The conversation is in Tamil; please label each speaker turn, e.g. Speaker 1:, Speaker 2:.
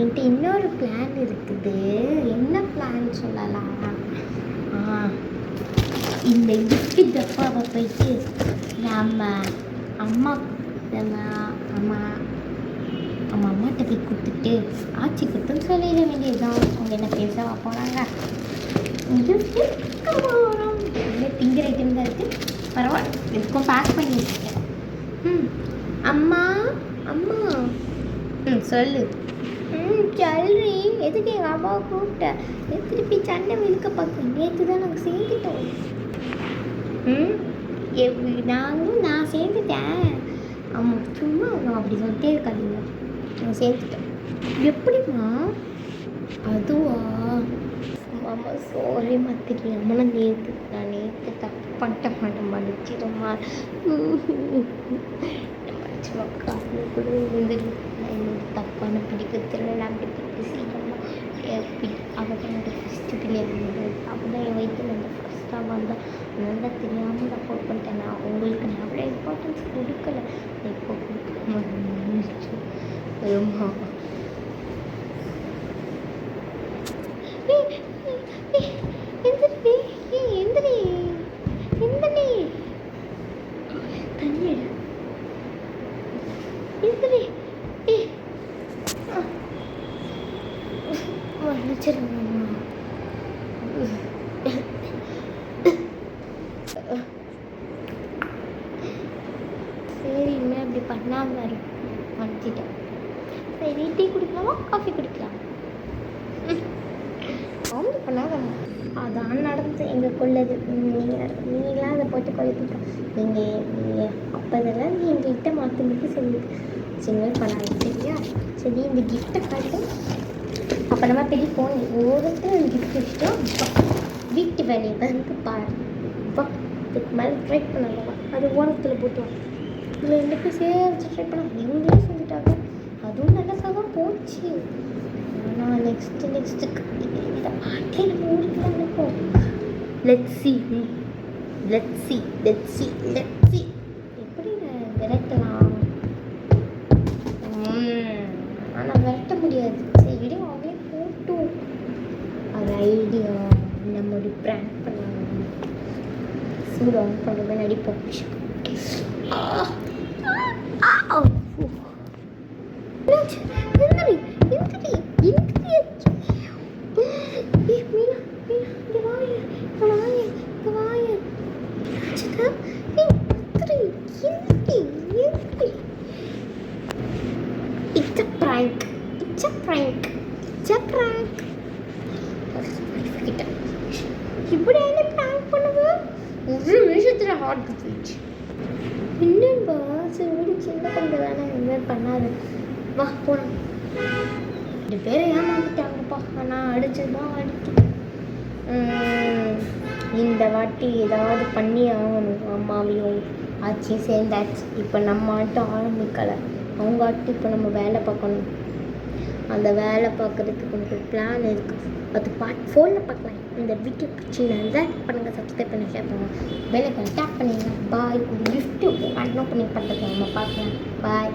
Speaker 1: என்கிட்ட இன்னொரு பிளான் இருக்குது. என்ன பிளான் சொல்லலாம்? இந்த கிஃப்ட் டப்பாவை போயிட்டு நம்ம அம்மா அம்மா அம்மாட்ட போய் கொடுத்துட்டு ஆட்சி கொடுத்துன்னு சொல்லிட வேண்டியதுதான். அவங்க என்ன பேசவா போகிறாங்க? கிஃப்ட்டு திங்கிற ஐட்டம் தான் இருக்குது. பரவாயில்ல, எதுக்கும் பேக் பண்ணி வச்சுருக்கேன். அம்மா அம்மா சொல்லு. சொல்றி. எதுக்கு எங்கள் அம்மாவை கூப்பிட்டேன்? திருப்பி சண்டை விழுக்க பார்க்க. நேற்று தான் நாங்கள் சேர்ந்துட்டோம். நான் சேர்ந்துட்டேன். ஆமாம், சும்மா அவங்க அப்படி சொல்லிட்டே இருக்காதீங்க. நான் சேர்த்துட்டேன். எப்படிம்மா? அதுவா? ஆமாம், சாரிம்மா. தெரியாம நான் நேற்று தப்பு பண்ணிட்டேன். மன்னிச்சிடும்மா. காலையில் கூட என்னோட தப்பான பிடிக்கிறதுல அப்படி பேசிட்டோம்மா. அவள் தான் என்னோட ஃபஸ்ட்டு பிள்ளையாக இருந்தது. அவள் தான் என் வயிற்றில் அந்த ஃபஸ்ட்டாக வந்தால். நல்லா தெரியாமல் நான் ஃபோன் பண்ணிட்டேன். நான் உங்களுக்கு நான் அவ்வளோ இம்பார்ட்டன்ஸ் கொடுக்கல. இப்போ கொடுக்காம நினச்சி ஆமா. சரி, இனிமேல் அப்படி பண்ணாமல் இருக்கும். மன்னிச்சிட்டேன். சரி, டீ குடிக்கலாமா காஃபி குடிக்கலாம்? அவங்க பண்ணாதம்மா. அதான் நடந்து எங்களுக்குள்ளது. நீங்களாம் அதை போட்டு குழப்பிக்க. நீங்கள் அப்போதெல்லாம் நீ எங்கள்கிட்ட மாற்றி சொல்லுது. சின்ன பண்ணாது சரியா? சரி, இந்த கிஃப்ட்டை காட்டு. அப்போ நம்ம பெரிய ஃபோன் ஒவ்வொருத்தரும் கிஃப்ட் வச்சுட்டோம். வீட்டு வேலையை வந்து பாரு. இதுக்கு மேலே ட்ரை பண்ணாதவா? அது ஓரத்தில் போட்டுவோம். இதில் ரெண்டு சேர்த்து ட்ரை பண்ண நீங்களே செஞ்சுட்டாங்க. அதுவும் நல்லதாக தான் போச்சு. ஆனால் நெக்ஸ்ட்டுக்கு இந்த பாட்டே நம்ம ஊருக்கு தான் நினைப்போம். லெட்ஸ் சி எப்படி விரட்டலாம்? ஆனால் விரட்ட முடியாது. சரி, அவங்களே போட்டும். அது ஐடியா. நம்ம ஒரு ப்ராங்க் பண்ணலாம். சூடு ஆன் பண்ணுறது நடிப்போம். இப்படி என்ன ப்ராங்க் பண்ணுது? ஒரு நிமிஷத்தில் ஹார்ட் போயிடுச்சு. என்னன்பா? சரி, சின்ன கொண்டு தானே இனிமேல் பண்ணாது. வா போனோம். 2 பேரை ஏமாந்துட்டாங்கப்பா. ஆனால் அடிச்சதுதான் அடிக்கு. இந்த வாட்டி ஏதாவது பண்ணி ஆகணும். அம்மாவையும் ஆச்சியும் சேர்ந்தாச்சு. இப்போ நம்ம ஆட்டம் ஆரம்பிக்கலை. அவங்க ஆட்டம் இப்போ நம்ம வேலை பார்க்கணும். அந்த வேலை பார்க்குறதுக்கு கொஞ்சம் பிளான் இருக்குது. அது பார்ட் 4ல் பார்க்கலாம். இந்த வீடியோ பிடிச்சிருந்தா லைக் பண்ணுங்கள், சப்ஸ்கிரைப் பண்ணி ஷேர் பண்ணுங்கள், பெல் ஐகானை டேப் பண்ணிடுங்க. பாய். ஒரு கிஃப்ட்டு அன்லோ பண்ணி பண்ணுறது நம்ம பார்க்கலாம். பாய்.